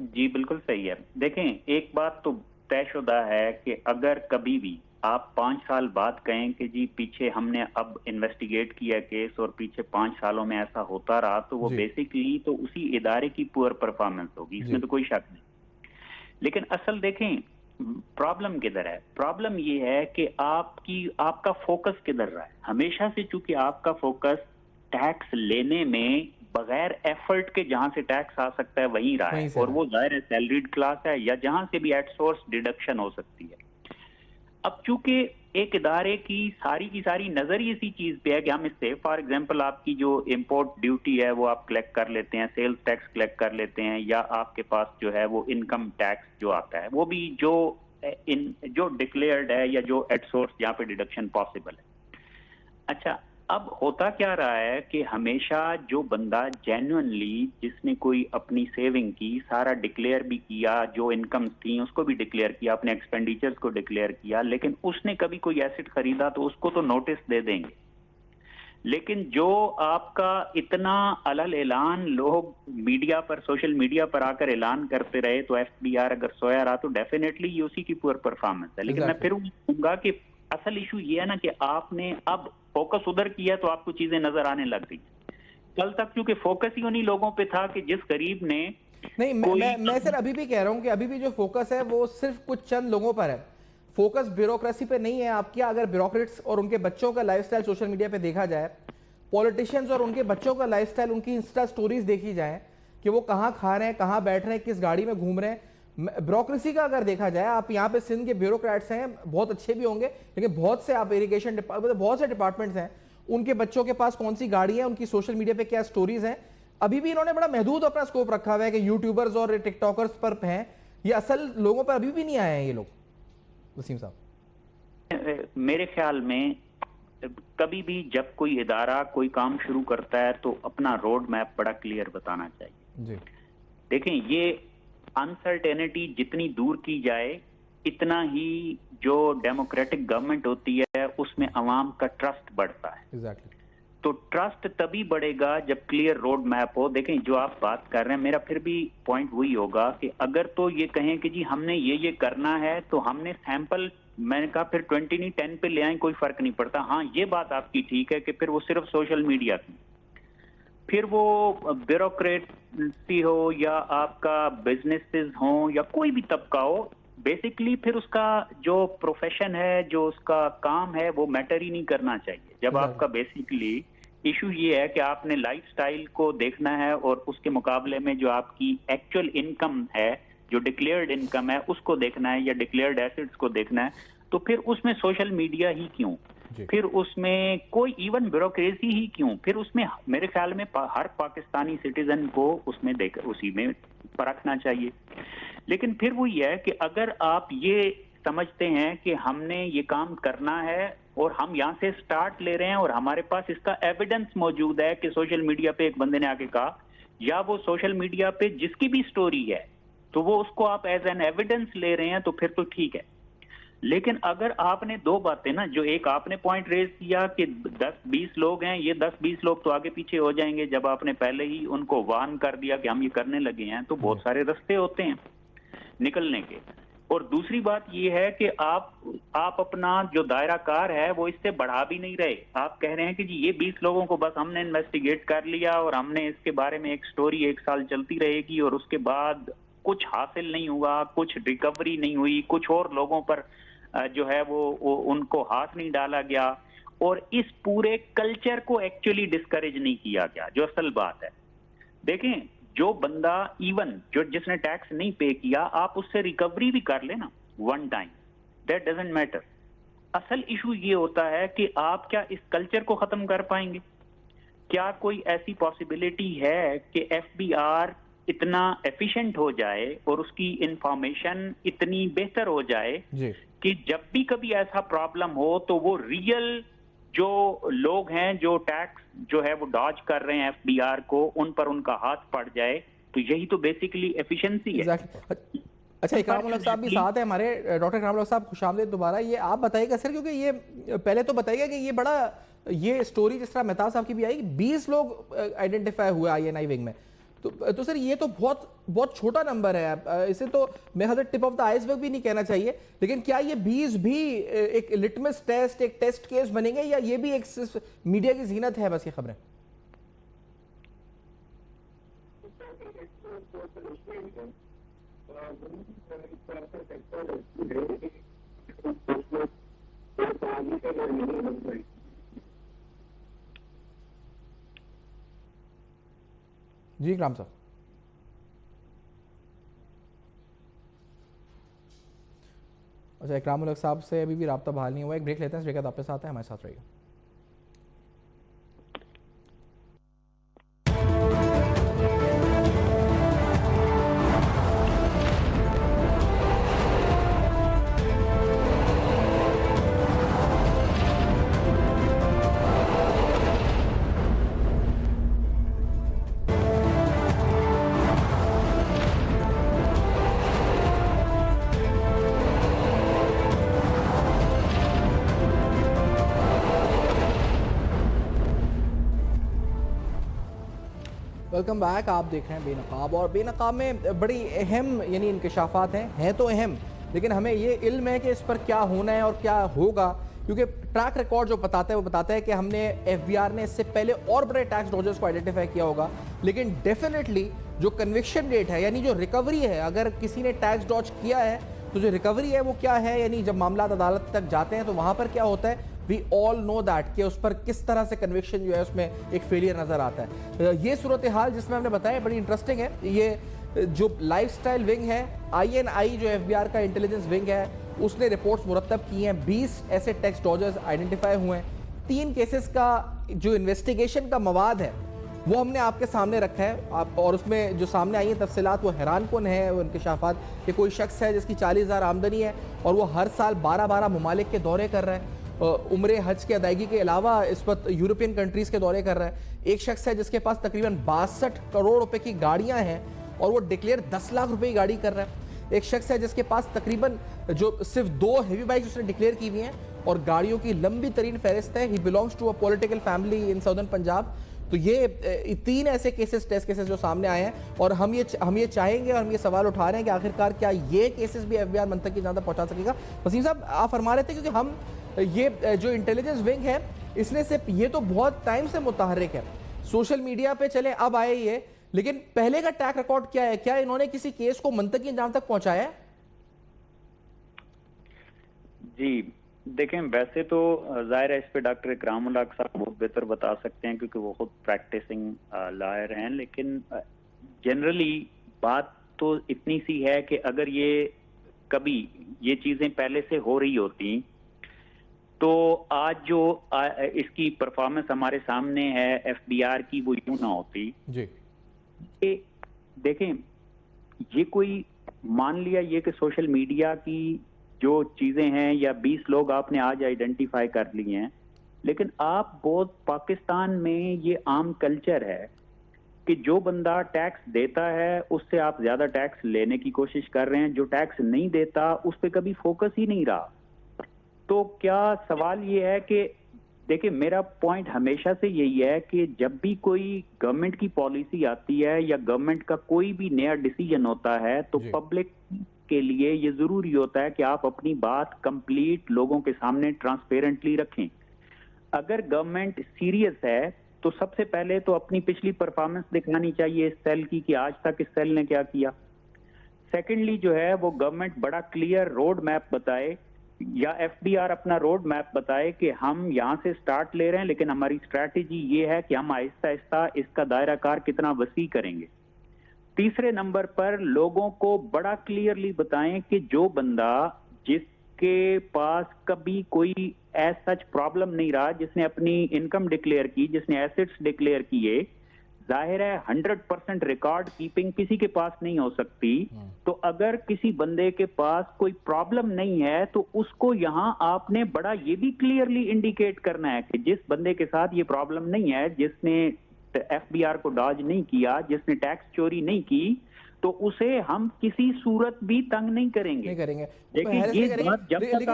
जी बिल्कुल सही है। देखें, एक बात तो तयशुदा है कि अगर कभी भी आप 5 साल बाद कहें कि जी पीछे हमने अब इन्वेस्टिगेट किया केस और पीछे 5 सालों में ऐसा होता रहा, तो वो बेसिकली तो उसी इदारे की पुअर परफॉर्मेंस होगी, इसमें तो कोई शक नहीं। लेकिन असल देखें, प्रॉब्लम किधर है? प्रॉब्लम ये है कि आपका फोकस किधर रहा है। हमेशा से चूंकि आपका फोकस टैक्स लेने में बगैर एफर्ट के जहां से टैक्स आ सकता है वहीं रहा है, और वो जाहिर है सैलरीड क्लास है या जहां से भी एट सोर्स डिडक्शन हो सकती है। अब चूंकि एक इदारे की सारी नजर ही इसी चीज पे है कि हम इससे, फॉर एग्जांपल आपकी जो इंपोर्ट ड्यूटी है वो आप कलेक्ट कर लेते हैं, सेल्स टैक्स कलेक्ट कर लेते हैं, या आपके पास जो है वो इनकम टैक्स जो आता है वो भी जो डिक्लेयर्ड है या जो एट सोर्स जहां पे डिडक्शन पॉसिबल है। अच्छा, अब होता क्या रहा है कि हमेशा जो बंदा जेन्युइनली, जिसने कोई अपनी सेविंग की, सारा डिक्लेयर भी किया, जो इनकम थी उसको भी डिक्लेयर किया, अपने एक्सपेंडिचर्स को डिक्लेयर किया, लेकिन उसने कभी कोई एसेट खरीदा तो उसको तो नोटिस दे देंगे। लेकिन जो आपका इतना अलल ऐलान लोग मीडिया पर, सोशल मीडिया पर आकर ऐलान करते रहे, तो एफबीआर अगर सोया रहा तो डेफिनेटली ये उसी की पुअर परफॉर्मेंस है। लेकिन मैं फिर कहूंगा कि असल इशू ये है ना कि आपने अब फोकस उधर किया तो आपको चीजें नजर आने लग गई। कल तक क्योंकि फोकस ही उन्हीं लोगों पे था कि जिस गरीब ने नहीं, मैं सर अभी भी कह रहा हूं कि अभी भी जो फोकस है वो सिर्फ कुछ चंद लोगों पर है, फोकस ब्यूरोक्रेसी पे नहीं है आपकी। अगर ब्यूरोक्रेट्स और उनके बच्चों का लाइफस्टाइल सोशल मीडिया पे देखा जाए, पॉलिटिशियंस और उनके बच्चों का लाइफस्टाइल, उनकी इंस्टा स्टोरीज देखी जाए कि वो कहां खा रहे हैं, कहां बैठ रहे हैं, किस गाड़ी में घूम रहे हैं, ब्यूरोक्रेसी का अगर देखा जाए, आप यहाँ पे सिंध के ब्यूरोक्रेट्स हैं, बहुत अच्छे भी होंगे, लेकिन बहुत से आप इरिगेशन डिपार्टमेंट, बहुत से डिपार्टमेंट्स हैं, उनके बच्चों के पास कौन सी गाड़ी है, उनकी सोशल मीडिया पे क्या स्टोरीज हैं, अभी भी इन्होंने बड़ा महदूद अपना स्कोप रखा हुआ है कि यूट्यूबर्स और टिकटॉकर्स पर हैं, ये असल लोगों पर अभी भी नहीं आए हैं ये लोग। वसीम साहब, मेरे ख्याल में कभी भी जब कोई इदारा कोई काम शुरू करता है तो अपना रोड मैप बड़ा क्लियर बताना चाहिए जी। देखें, ये अनसर्टेनिटी जितनी दूर की जाए, इतना ही जो डेमोक्रेटिक गवर्नमेंट होती है उसमें अवाम का ट्रस्ट बढ़ता है। exactly. तो ट्रस्ट तभी बढ़ेगा जब क्लियर रोड मैप हो। देखें, जो आप बात कर रहे हैं, मेरा फिर भी पॉइंट वही होगा कि अगर तो ये कहें कि जी हमने ये करना है, तो हमने सैंपल, मैंने कहा फिर 20 नहीं 10 पे ले आए, कोई फर्क नहीं पड़ता। हाँ, ये बात आपकी ठीक है कि फिर वो सिर्फ सोशल मीडिया की, फिर वो ब्यूरोक्रेसी हो या आपका बिजनेसेस हो या कोई भी तबका हो, बेसिकली फिर उसका जो प्रोफेशन है, जो उसका काम है, वो मैटर ही नहीं करना चाहिए। जब आपका बेसिकली इशू ये है कि आपने लाइफस्टाइल को देखना है और उसके मुकाबले में जो आपकी एक्चुअल इनकम है, जो डिक्लेयर्ड इनकम है, उसको देखना है, या डिक्लेयर्ड एसेट्स को देखना है, तो फिर उसमें सोशल मीडिया ही क्यों, फिर उसमें कोई इवन ब्यूरोक्रेसी ही क्यों, फिर उसमें मेरे ख्याल में हर पाकिस्तानी सिटीजन को उसमें देख, उसी में परखना चाहिए। लेकिन फिर वो ये है कि अगर आप ये समझते हैं कि हमने ये काम करना है और हम यहाँ से स्टार्ट ले रहे हैं और हमारे पास इसका एविडेंस मौजूद है कि सोशल मीडिया पे एक बंदे ने आके कहा, या वो सोशल मीडिया पे जिसकी भी स्टोरी है, तो वो उसको आप एज एन एविडेंस ले रहे हैं, तो फिर तो ठीक है। लेकिन अगर आपने दो बातें ना, जो एक आपने पॉइंट रेज किया कि 10-20 लोग हैं, ये 10-20 लोग तो आगे पीछे हो जाएंगे जब आपने पहले ही उनको वार्न कर दिया कि हम ये करने लगे हैं, तो बहुत सारे रास्ते होते हैं निकलने के। और दूसरी बात ये है कि आप अपना जो दायरा कार है वो इससे बढ़ा भी नहीं रहे। आप कह रहे हैं कि जी ये 20 लोगों को बस हमने इन्वेस्टिगेट कर लिया और हमने इसके बारे में एक स्टोरी 1 साल चलती रहेगी और उसके बाद कुछ हासिल नहीं हुआ, कुछ रिकवरी नहीं हुई, कुछ और लोगों पर जो है वो उनको हाथ नहीं डाला गया, और इस पूरे कल्चर को एक्चुअली डिस्करेज नहीं किया गया, जो असल बात है। देखें, जो बंदा इवन जिसने टैक्स नहीं पे किया, आप उससे रिकवरी भी कर लेना one time, that doesn't matter. असल इशू ये होता है कि आप क्या इस कल्चर को खत्म कर पाएंगे? क्या कोई ऐसी पॉसिबिलिटी है कि एफबीआर इतना एफिशिएंट हो जाए और उसकी इंफॉर्मेशन इतनी बेहतर हो जाए कि जब भी कभी ऐसा प्रॉब्लम हो तो वो रियल जो लोग हैं जो टैक्स जो है वो डॉज कर रहे हैं एफबीआर को, उन पर उनका हाथ पड़ जाए? तो यही तो बेसिकली एफिशिएंसी है। अच्छा, इकराम उल हक साहब भी साथ है हमारे। डॉक्टर इकराम उल हक साहब, खुशामदीद दोबारा। ये आप बताइएगा सर, क्योंकि ये पहले तो बताइएगा कि ये बड़ा, ये स्टोरी जिस तरह मेहताब साहब की भी आई, 20 लोग आइडेंटिफाई हुए INI विंग में, तो सर ये तो बहुत छोटा नंबर है। इसे तो मेरे ख्याल से टिप ऑफ द आइसबर्ग भी नहीं कहना चाहिए। लेकिन क्या ये 20 भी एक लिटमस टेस्ट, एक टेस्ट केस बनेंगे, या ये भी एक मीडिया की जीनत है बस ये खबरें? जी इकराम साहब। अच्छा, इकराम उल हक साहब से अभी भी राब्ता बहाल नहीं हुआ। एक ब्रेक लेते हैं, इस ब्रेक के बाद वापस आते हैं, हमारे साथ रहिए। Welcome back. आप देख रहे हैं बेनकाब, और बेनकाब में बड़ी अहम यानी इंकशाफात हैं तो अहम, लेकिन हमें ये इल्म है कि इस पर क्या होना है और क्या होगा, क्योंकि ट्रैक रिकॉर्ड जो बताता है वो बताता है कि हमने एफबीआर ने इससे पहले और बड़े टैक्स डॉजर्स को आइडेंटिफाई किया होगा, लेकिन डेफिनेटली जो कन्विक्शन रेट है यानी जो रिकवरी है, अगर किसी ने टैक्स डॉज किया है तो जो रिकवरी है वो क्या है, यानी जब मामला अदालत तक जाते हैं तो वहां पर क्या होता है, वी ऑल नो दैट कि उस पर किस तरह से कन्विक्शन जो है उसमें एक फेलियर नजर आता है। ये सूरत हाल जिसमें हमने बताया बड़ी इंटरेस्टिंग है। ये जो लाइफस्टाइल विंग है, INI जो एफबीआर का इंटेलिजेंस विंग है, उसने रिपोर्ट्स मुरतब की हैं। 20 ऐसे टैक्स डॉजर्स आइडेंटिफाई हुए हैं। 3 केसेस का जो इन्वेस्टिगेशन का मवाद है वो हमने आपके सामने रखा है और उसमें जो सामने आई है तफसीलात वो हैरान कुन है। वो इंकशाफात कि कोई शख्स है जिसकी 40,000 आमदनी है और वो हर साल 12-12 ममालिक के दौरे कर रहा है। उम्रे हज की अदायगी के अलावा इस वक्त यूरोपियन कंट्रीज़ के दौरे कर रहा है। एक शख्स है जिसके पास तकरीबन 62 करोड़ रुपए की गाड़ियां हैं और वो डिक्लेयर 10 लाख रुपए की गाड़ी कर रहा है। एक शख्स है जिसके पास तकरीबन जो सिर्फ 2 हेवी बाइक्स उसने डिक्लेयर की हुई हैं और गाड़ियों की लंबी तरीन फहरिस्त है। He belongs to a political family in southern Punjab. तो ये 3 ऐसे केसेस, टेस्ट केसेस जो सामने आए हैं और हम ये चाहेंगे और हम ये सवाल उठा रहे हैं कि आखिरकार क्या ये केसेस भी एफबीआर मंतक की ज़्यादा पहुंचा सकेगा। वसीम साहब, आप फरमा रहे थे क्योंकि हम ये जो इंटेलिजेंस विंग है इसने सिर्फ ये तो बहुत टाइम से मुतहर्रिक है, सोशल मीडिया पे चले अब आए ये, लेकिन पहले का ट्रैक रिकॉर्ड क्या है? क्या इन्होंने किसी केस को मंतकी अंजाम तक पहुंचाया है? जी देखें, वैसे तो जाहिर है इस पे डॉक्टर इकराम उल हक साहब बहुत बेहतर बता सकते हैं क्योंकि वो खुद प्रैक्टिसिंग लॉयर हैं, लेकिन जनरली बात तो इतनी सी है कि अगर ये कभी ये चीजें पहले से हो रही होती तो आज जो इसकी परफॉर्मेंस हमारे सामने है एफबीआर की वो यूं ना होती जी। देखें, ये कोई मान लिया ये कि सोशल मीडिया की जो चीजें हैं या 20 लोग आपने आज आइडेंटिफाई कर लिए हैं, लेकिन आप बहुत पाकिस्तान में ये आम कल्चर है कि जो बंदा टैक्स देता है उससे आप ज्यादा टैक्स लेने की कोशिश कर रहे हैं, जो टैक्स नहीं देता उस पर कभी फोकस ही नहीं रहा। तो क्या सवाल ये है कि देखिए, मेरा पॉइंट हमेशा से यही है कि जब भी कोई गवर्नमेंट की पॉलिसी आती है या गवर्नमेंट का कोई भी नया डिसीजन होता है तो पब्लिक के लिए ये जरूरी होता है कि आप अपनी बात कंप्लीट लोगों के सामने ट्रांसपेरेंटली रखें। अगर गवर्नमेंट सीरियस है तो सबसे पहले तो अपनी पिछली परफॉर्मेंस दिखानी चाहिए इस सेल की कि आज तक इस सेल ने क्या किया। सेकेंडली जो है वो गवर्नमेंट बड़ा क्लियर रोड मैप बताए या एफबीआर अपना रोड मैप बताए कि हम यहाँ से स्टार्ट ले रहे हैं, लेकिन हमारी स्ट्रैटेजी ये है कि हम आहिस्ता आहिस्ता इसका दायरा कार कितना वसी करेंगे। तीसरे नंबर पर लोगों को बड़ा क्लियरली बताएं कि जो बंदा जिसके पास कभी कोई ऐसा सच प्रॉब्लम नहीं रहा, जिसने अपनी इनकम डिक्लेयर की, जिसने एसेट्स डिक्लेयर किए, जाहिर है 100% रिकॉर्ड कीपिंग किसी के पास नहीं हो सकती। तो अगर किसी बंदे के पास कोई प्रॉब्लम नहीं है तो उसको यहां आपने बड़ा ये भी क्लियरली इंडिकेट करना है कि जिस बंदे के साथ ये प्रॉब्लम नहीं है, जिसने एफबीआर को डॉज नहीं किया, जिसने टैक्स चोरी नहीं की, तो उसे हम किसी सूरत भी तंग नहीं करेंगे। लेकिन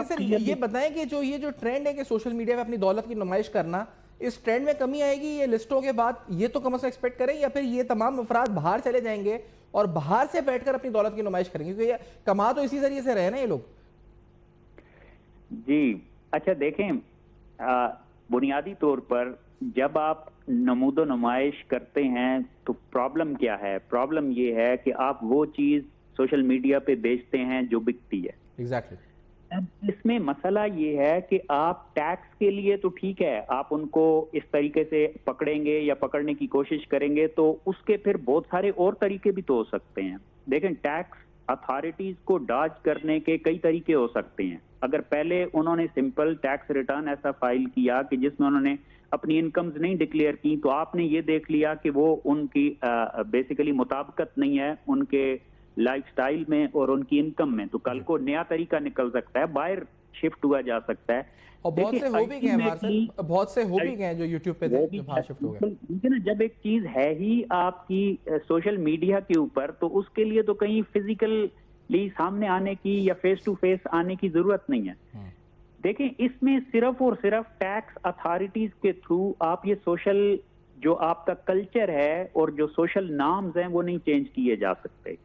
सर ये बताएं कि ये जो ट्रेंड है कि सोशल मीडिया में अपनी दौलत की नुमाइश करना, इस ट्रेंड में कमी आएगी ये लिस्टों के बाद? ये तो कम से कम एक्सपेक्ट करें, या फिर ये तमाम अफराद बाहर चले जाएंगे और बाहर से बैठकर अपनी दौलत की नुमाइश करेंगे, क्योंकि ये कमा तो इसी जरिए से रहे ना ये लोग। जी अच्छा, देखें, बुनियादी तौर पर जब आप नमूदो नुमाइश करते हैं तो प्रॉब्लम क्या है? प्रॉब्लम ये है कि आप वो चीज सोशल मीडिया पे बेचते हैं जो बिकती है। एग्जैक्टली। इसमें मसला ये है कि आप टैक्स के लिए तो ठीक है, आप उनको इस तरीके से पकड़ेंगे या पकड़ने की कोशिश करेंगे तो उसके फिर बहुत सारे और तरीके भी तो हो सकते हैं। देखें, टैक्स अथॉरिटीज को डॉज करने के कई तरीके हो सकते हैं। अगर पहले उन्होंने सिंपल टैक्स रिटर्न ऐसा फाइल किया कि जिसमें उन्होंने अपनी इनकम्स नहीं डिक्लेयर की, तो आपने ये देख लिया कि वो उनकी बेसिकली मुताबिकत नहीं है उनके लाइफस्टाइल में और उनकी इनकम में, तो कल को नया तरीका निकल सकता है, बाहर शिफ्ट हुआ जा सकता है। और बहुत से हो भी गए हमारे साथ, बहुत से हो भी गए जो यूट्यूब पे थे जो बाहर शिफ्ट हो गए। लेकिन ना, जब एक चीज है ही आपकी सोशल मीडिया के ऊपर, तो उसके लिए तो कहीं फिजिकली सामने आने की या फेस टू फेस आने की जरूरत नहीं है। देखें, इसमें सिर्फ और सिर्फ टैक्स अथॉरिटीज के थ्रू आप ये सोशल जो आपका कल्चर है और जो सोशल नॉर्म्स हैं वो नहीं चेंज किए जा सकते।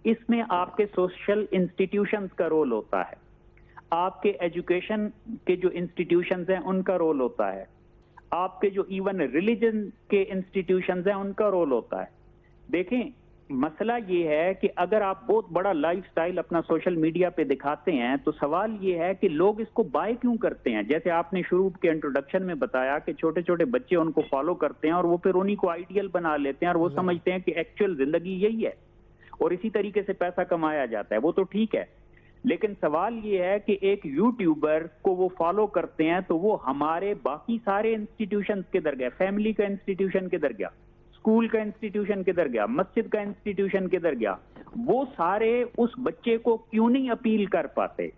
इसमें आपके सोशल इंस्टीट्यूशंस का रोल होता है, आपके एजुकेशन के जो इंस्टीट्यूशंस हैं उनका रोल होता है, आपके जो इवन रिलीजन के इंस्टीट्यूशंस हैं उनका रोल होता है। देखें, मसला ये है कि अगर आप बहुत बड़ा लाइफस्टाइल अपना सोशल मीडिया पे दिखाते हैं तो सवाल ये है कि लोग इसको बाय क्यों करते हैं। जैसे आपने शुरू के इंट्रोडक्शन में बताया कि छोटे छोटे बच्चे उनको फॉलो करते हैं और वो फिर उन्हीं को आइडियल बना लेते हैं और वो समझते हैं कि एक्चुअल जिंदगी यही है और इसी तरीके से पैसा कमाया जाता है। वो तो ठीक है, लेकिन सवाल ये है कि एक यूट्यूबर को वो फॉलो करते हैं तो वो हमारे बाकी सारे इंस्टीट्यूशंस किधर गए, फैमिली का इंस्टीट्यूशन किधर गया, स्कूल का इंस्टीट्यूशन किधर गया, मस्जिद का इंस्टीट्यूशन किधर गया, वो सारे उस बच्चे को क्यों नहीं अपील कर पाते।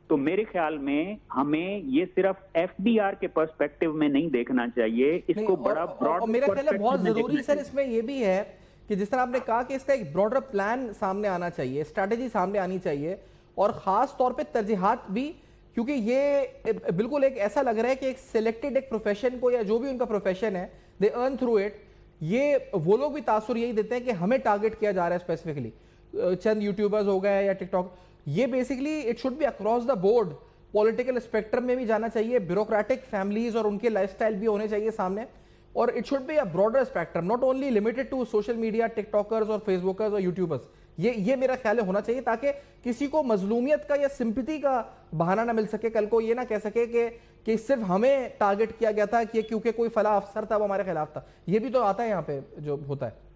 तो मेरे ख्याल में हमें ये सिर्फ एफबीआर के पर्सपेक्टिव में नहीं देखना चाहिए, इसको बड़ा ब्रॉड मेरा ख्याल है बहुत जरूरी सर इसमें ये भी है कि जिस तरह आपने कहा कि इसका एक ब्रॉडर प्लान सामने आना चाहिए, स्ट्रैटेजी सामने आनी चाहिए और खास तौर पे तरजीहात भी, क्योंकि ये बिल्कुल एक ऐसा लग रहा है कि एक सिलेक्टेड एक प्रोफेशन को या जो भी उनका प्रोफेशन है दे अर्न थ्रू इट, ये वो लोग भी तासुर यही देते हैं कि हमें टारगेट किया जा रहा है स्पेसिफिकली, चंद यूट्यूबर्स हो गए या टिकटॉक। ये basically it should B across the board, political spectrum में भी जाना चाहिए, ब्यूरोक्रेटिक फैमिलीज और उनके लाइफस्टाइल भी होने चाहिए सामने, और it should be a broader spectrum, not only limited to social media, TikTokers और फेसबुकर्स और यूट्यूबर्स। ये मेरा ख्याल होना चाहिए ताकि किसी को मजलूमियत का या सिंपैथी का बहाना ना मिल सके, कल को ये ना कह सके कि सिर्फ हमें टारगेट किया गया था कि क्योंकि कोई फला अफसर था वो हमारे खिलाफ था। ये भी तो आता है यहाँ पे जो होता है।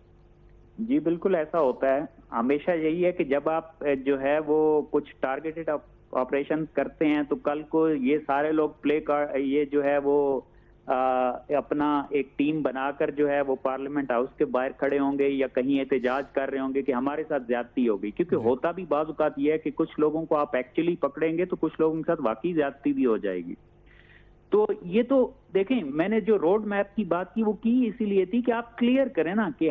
जी बिल्कुल ऐसा होता है, हमेशा यही है कि जब आप जो है वो कुछ टारगेटेड ऑपरेशन करते हैं तो कल को ये सारे लोग ये जो है वो अपना एक टीम बनाकर जो है वो पार्लियामेंट हाउस के बाहर खड़े होंगे या कहीं एहतजाज कर रहे होंगे कि हमारे साथ ज्यादती हो गई। क्योंकि होता भी बाज़ औक़ात ये है कि कुछ लोगों को आप एक्चुअली पकड़ेंगे तो कुछ लोगों के साथ वाकई ज्यादती भी हो जाएगी। तो ये तो देखें, मैंने जो रोड मैप की बात की वो की इसीलिए थी कि आप क्लियर करें ना कि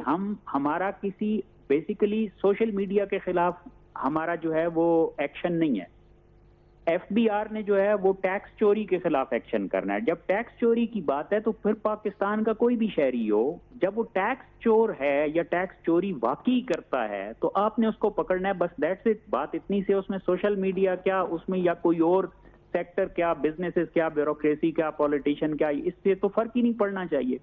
हमारा किसी बेसिकली सोशल मीडिया के खिलाफ हमारा जो है वो एक्शन नहीं है। एफबीआर ने जो है वो टैक्स चोरी के खिलाफ एक्शन करना है। जब टैक्स चोरी की बात है तो फिर पाकिस्तान का कोई भी शहरी हो, जब वो टैक्स चोर है या टैक्स चोरी वाकई करता है तो आपने उसको पकड़ना है, बस दैट्स इट। बात इतनी से उसमें सोशल मीडिया क्या, उसमें या कोई और सेक्टर क्या, बिजनेसेस क्या, ब्यूरोक्रेसी क्या, पॉलिटिशियन क्या, इससे तो फर्क ही नहीं पड़ना चाहिए।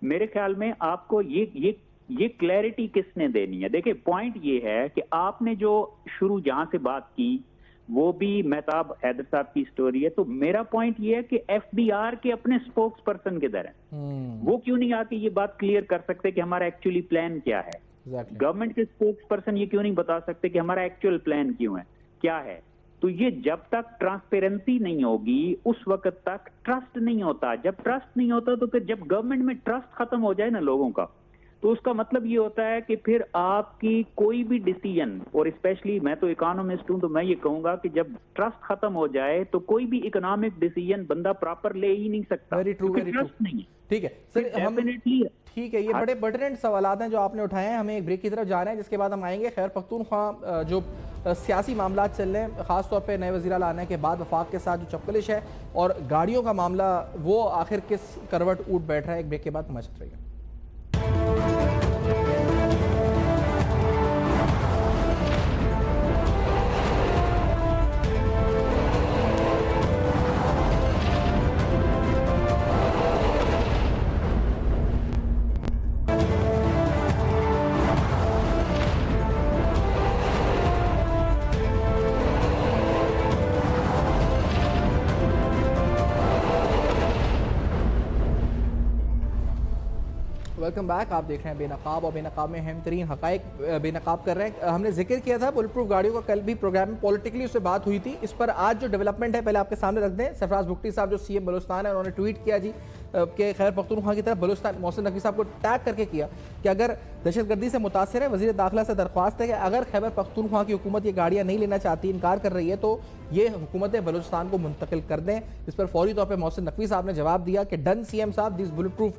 मेरे ख्याल में आपको ये क्लैरिटी किसने देनी है। देखिए, पॉइंट ये है कि आपने जो शुरू जहां से बात की वो भी मेहताब हैदर साहब की स्टोरी है, तो मेरा पॉइंट ये है कि एफबीआर के अपने स्पोक्स पर्सन किधर हैं, वो क्यों नहीं आके ये बात क्लियर कर सकते कि हमारा एक्चुअली प्लान क्या है। गवर्नमेंट के स्पोक्स पर्सन ये क्यों नहीं बता सकते कि हमारा एक्चुअल प्लान क्यों है, क्या है। तो ये जब तक ट्रांसपेरेंसी नहीं होगी उस वक्त तक ट्रस्ट नहीं होता। जब ट्रस्ट नहीं होता तो फिर जब गवर्नमेंट में ट्रस्ट खत्म हो जाए ना लोगों का, तो उसका मतलब ये होता है कि फिर आपकी कोई भी डिसीजन, और स्पेशली मैं तो इकोनॉमिस्ट हूं तो मैं ये कहूंगा कि जब ट्रस्ट खत्म हो जाए तो कोई भी इकोनॉमिक डिसीजन बंदा प्रॉपर ले ही नहीं सकता। Very true, very true. नहीं है। ठीक है सर, डेफिनेटली ठीक है, ये बड़े पर्टिनेंट सवालात हैं जो आपने उठाए हैं। हमें एक ब्रेक की तरफ जा रहे हैं जिसके बाद हम आएंगे खैर पख्तूनख्वा जो सियासी मामला चल रहे हैं, खासतौर पे नए वज़ीर आला आने के बाद वफाक के साथ जो चपकलिश है और गाड़ियों का मामला, वो आखिर किस करवट ऊट बैठ रहा है। एक ब्रेक के बाद मचत रहेगा। Welcome back. आप देख रहे हैं बेनकाब, और बेनकाब में अहम तरीन हकाइक बेनकाब कर रहे हैं। हमने जिक्र किया था बुलेट प्रूफ गाड़ियों का, कल भी प्रोग्राम में पॉलिटिकली उससे बात हुई थी। इस पर आज जो डेवलपमेंट है पहले आपके सामने रख दें। सरफराज भुट्टी साहब जो सीएम बलूचिस्तान है, उन्होंने ट्वीट किया जी कि खैबर पख्तूनख्वा की तरफ बलूचिस्तान मोहसिन नकवी साहब को टैग करके किया कि अगर दहशतगर्दी से मुतासर है, वज़ीर दाखिला से दरख्वास्त है कि अगर खैबर पख्तूनख्वा की हुकूमत ये गाड़ियाँ नहीं लेना चाहती, इनकार कर रही है, तो ये हुकूमत बलूचिस्तान को मुंतकिल कर दें। इस पर फौरी तौर पर मोहसिन नकवी साहब ने जवाब दिया कि डन सीएम साहब, this bulletproof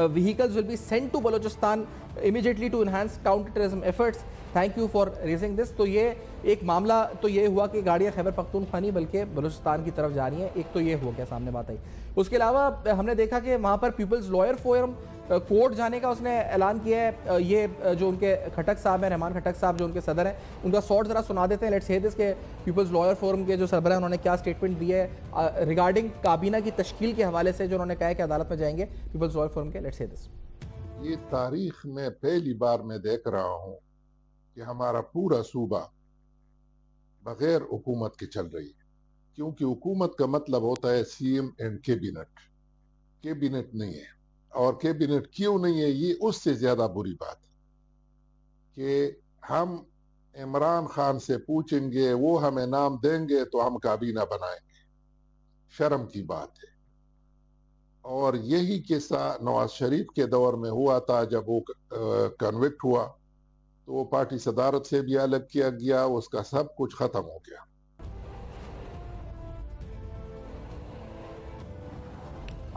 vehicles will be sent to Balochistan immediately to enhance counter terrorism efforts. Thank you for raising this. तो ये एक मामला तो ये हुआ कि गाड़ियाँ खैबर पख्तूनख्वा नहीं बल्कि बलूचिस्तान की तरफ जा रही हैं। एक तो ये हुआ, क्या सामने बात आई। उसके अलावा हमने देखा कि वहाँ पर पीपल्स लॉयर फोरम कोर्ट जाने का उसने ऐलान किया है। ये जो उनके खटक साहब हैं, रहमान खटक साहब जो उनके सदर हैं, उनका शॉर्ट ज़रा सुना देते हैं। लेट्स हियर दिस के पीपल्स लॉयर फोरम के जो सरबराह हैं उन्होंने क्या स्टेटमेंट दिया है रिगार्डिंग काबीना की तश्कील के हवाले से, जो उन्होंने कहा है कि अदालत में जाएंगे पीपल्स लॉयर फोरम के। Let's hear this. ये तारीख में पहली बार मैं देख रहा हूँ कि हमारा पूरा सूबा बगैर हुकूमत के चल रही है, क्योंकि हुकूमत का मतलब होता है सीएम एंड कैबिनेट। कैबिनेट नहीं है, और कैबिनेट क्यों नहीं है, ये उससे ज्यादा बुरी बात है कि हम इमरान खान से पूछेंगे, वो हमें नाम देंगे तो हम काबीना बनाएंगे। शर्म की बात है। और यही किस्सा नवाज शरीफ के दौर में हुआ था। जब वो कन्विक्ट हुआ तो वो पार्टी सदारत से भी अलग किया गया, उसका सब कुछ खत्म हो गया।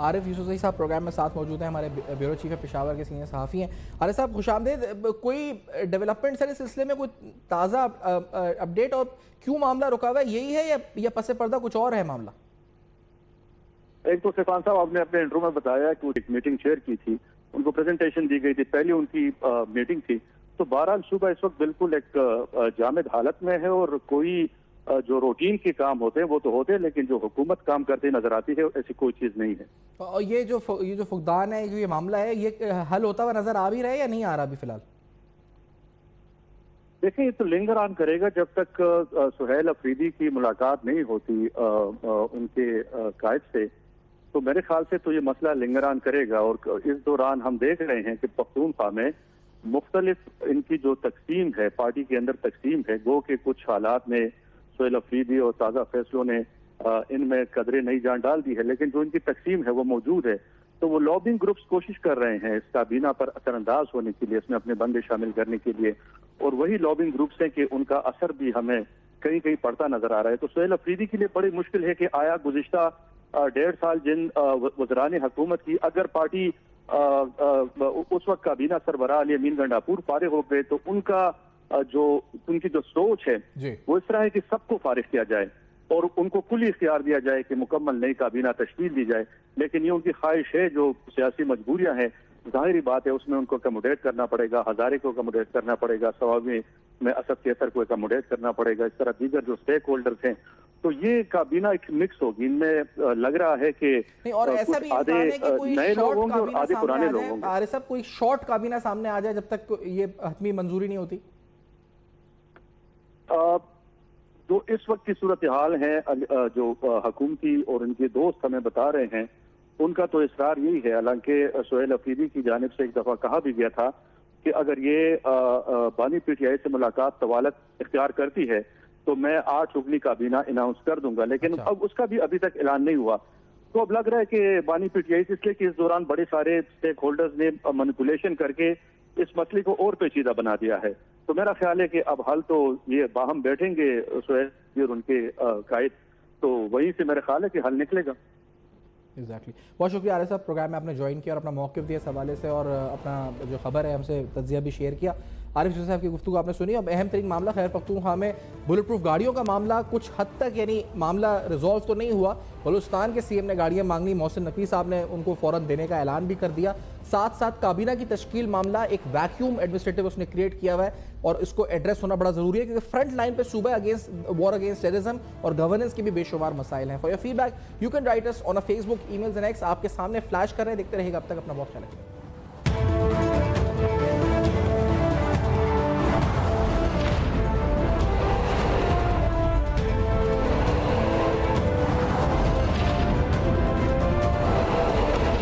आरिफ यूसुफज़ई साहब प्रोग्राम में साथ मौजूद हैं, हमारे ब्यूरो चीफ है पेशावर के सीनियर सहाफ़ी हैं। आरिफ साहब खुशामदीद। कोई डेवलपमेंट सर इस सिलसिले में, कोई ताज़ा अपडेट, और क्यों मामला रुका हुआ है, यही है या पसे पर्दा कुछ और है मामला? एक तो सिफान साहब आपने अपने इंटरव्यू में बताया कि वो एक मीटिंग चेयर की थी, उनको प्रेजेंटेशन दी गई थी, पहली उनकी मीटिंग थी। तो बहरहाल सूबा इस वक्त बिल्कुल एक जामिद हालत में है, और कोई जो रूटीन के काम होते हैं वो तो होते हैं, लेकिन जो हुकूमत काम करती नजर आती है ऐसी कोई चीज नहीं है। और ये जो फुकदान है, जो ये मामला है, ये हल होता हुआ नजर आ भी रहा है या नहीं आ रहा अभी फिलहाल? देखिए, ये तो लिंगर ऑन करेगा जब तक सुहेल अफरीदी की मुलाकात नहीं होती उनके कायद से। तो मेरे ख्याल से तो ये मसला लिंगर ऑन करेगा। और इस दौरान हम देख रहे हैं कि पख्तूनख्वा में मुख्तलिफ इनकी जो तकसीम है, पार्टी के अंदर तकसीम है, गो के कुछ हालात में सुहेल अफरीदी और ताज़ा फैसलों ने इनमें कदरे नई जान डाल दी है, लेकिन जो इनकी तकसीम है वो मौजूद है। तो वो लॉबिंग ग्रुप्स कोशिश कर रहे हैं इस काबीना पर असरअंदाज होने के लिए, इसमें अपने बंदे शामिल करने के लिए, और वही लॉबिंग ग्रुप्स हैं कि उनका असर भी हमें कहीं कहीं पड़ता नजर आ रहा है। तो सुहेल अफरीदी के लिए बड़ी मुश्किल है कि आया गुज़िश्ता 1.5 साल जिन वज़रान हुकूमत की, अगर पार्टी उस वक्त काबीना सरबराह अली अमीन गंडापुर फारिग हो गए, तो उनकी जो सोच है वो इस तरह है कि सबको फारिग किया जाए और उनको कुल इख्तियार दिया जाए कि मुकम्मल नई काबीना तश्कील दी जाए। लेकिन ये उनकी ख्वाहिश है, जो सियासी मजबूरियां हैं, जाहिर बात है उसमें उनको अकोमोडेट करना पड़ेगा, हजारे को अकोमोडेट करना पड़ेगा, सवाबी में असद कैसर को अकोमोडेट करना पड़ेगा, इस तरह दीगर जो स्टेक होल्डर्स हैं। तो ये काबीना एक मिक्स होगी, इनमें लग रहा है कि और ऐसा भी आधे नए लोग होंगे और आधे पुराने लोग होंगे। आरिफ साहब, कोई शॉर्ट काबीना सामने आ जाए जब तक ये हतमी मंजूरी नहीं होती? जो इस वक्त की सूरत हाल है, जो हुकूमती और इनके दोस्त हमें बता रहे हैं, उनका तो इसरार यही है। हालांकि सुहेल अफरीदी की जानिब से एक दफा कहा भी गया था कि अगर ये बानी पीटीआई से मुलाकात तवालत इख्तियार करती है तो मैं 8 रुकनी काबीना अनाउंस कर दूंगा, लेकिन अब उसका भी अभी तक ऐलान नहीं हुआ। तो अब लग रहा है कि बानी पीटीआई इसलिए कि इस दौरान बड़े सारे स्टेक होल्डर्स ने मैनिपुलेशन करके इस मसले को और पेचीदा बना दिया है। तो मेरा ख्याल है कि अब हल तो ये बाहम बैठेंगे सुहेल और उनके कायद, तो वहीं से मेरा ख्याल है कि हल निकलेगा। एग्जैक्टली। बहुत शुक्रिया आरिफ साहब, प्रोग्राम में आपने ज्वाइन किया और अपना मौक़िफ़ दिया इस हवाले से, और अपना जो खबर है हमसे तज्ज़िया भी शेयर किया। आरिफ साहब की गुफ्तगू आपने सुनी। अब अहम तरीन मामला खैबर पख्तूनख्वा में बुलेट प्रूफ गाड़ियों का मामला कुछ हद तक, यानी मामला रिजॉल्व तो नहीं हुआ। बलूचिस्तान के सीएम ने गाड़ियाँ मांगनी, मोहसिन नकवी साहब ने उनको फ़ौरन देने का ऐलान भी कर दिया। साथ साथ काबीना की तश्कील मामला, एक वैक्यूम एडमिनिस्ट्रेटिव उसने क्रिएट किया हुआ है, और इसको एड्रेस होना बड़ा ज़रूरी है, क्योंकि फ्रंट लाइन पे सूबा अगेंस्ट वॉर अगेंस्ट टेररिज्म और गवर्नेंस के भी बेशुमार मसाइल हैं। For your feedback you can write us on a Facebook, emails and x. आपके सामने फ्लैश कर रहे हैं, देखते रहिएगा। अब तक अपना बहुत ख्याल रखिए।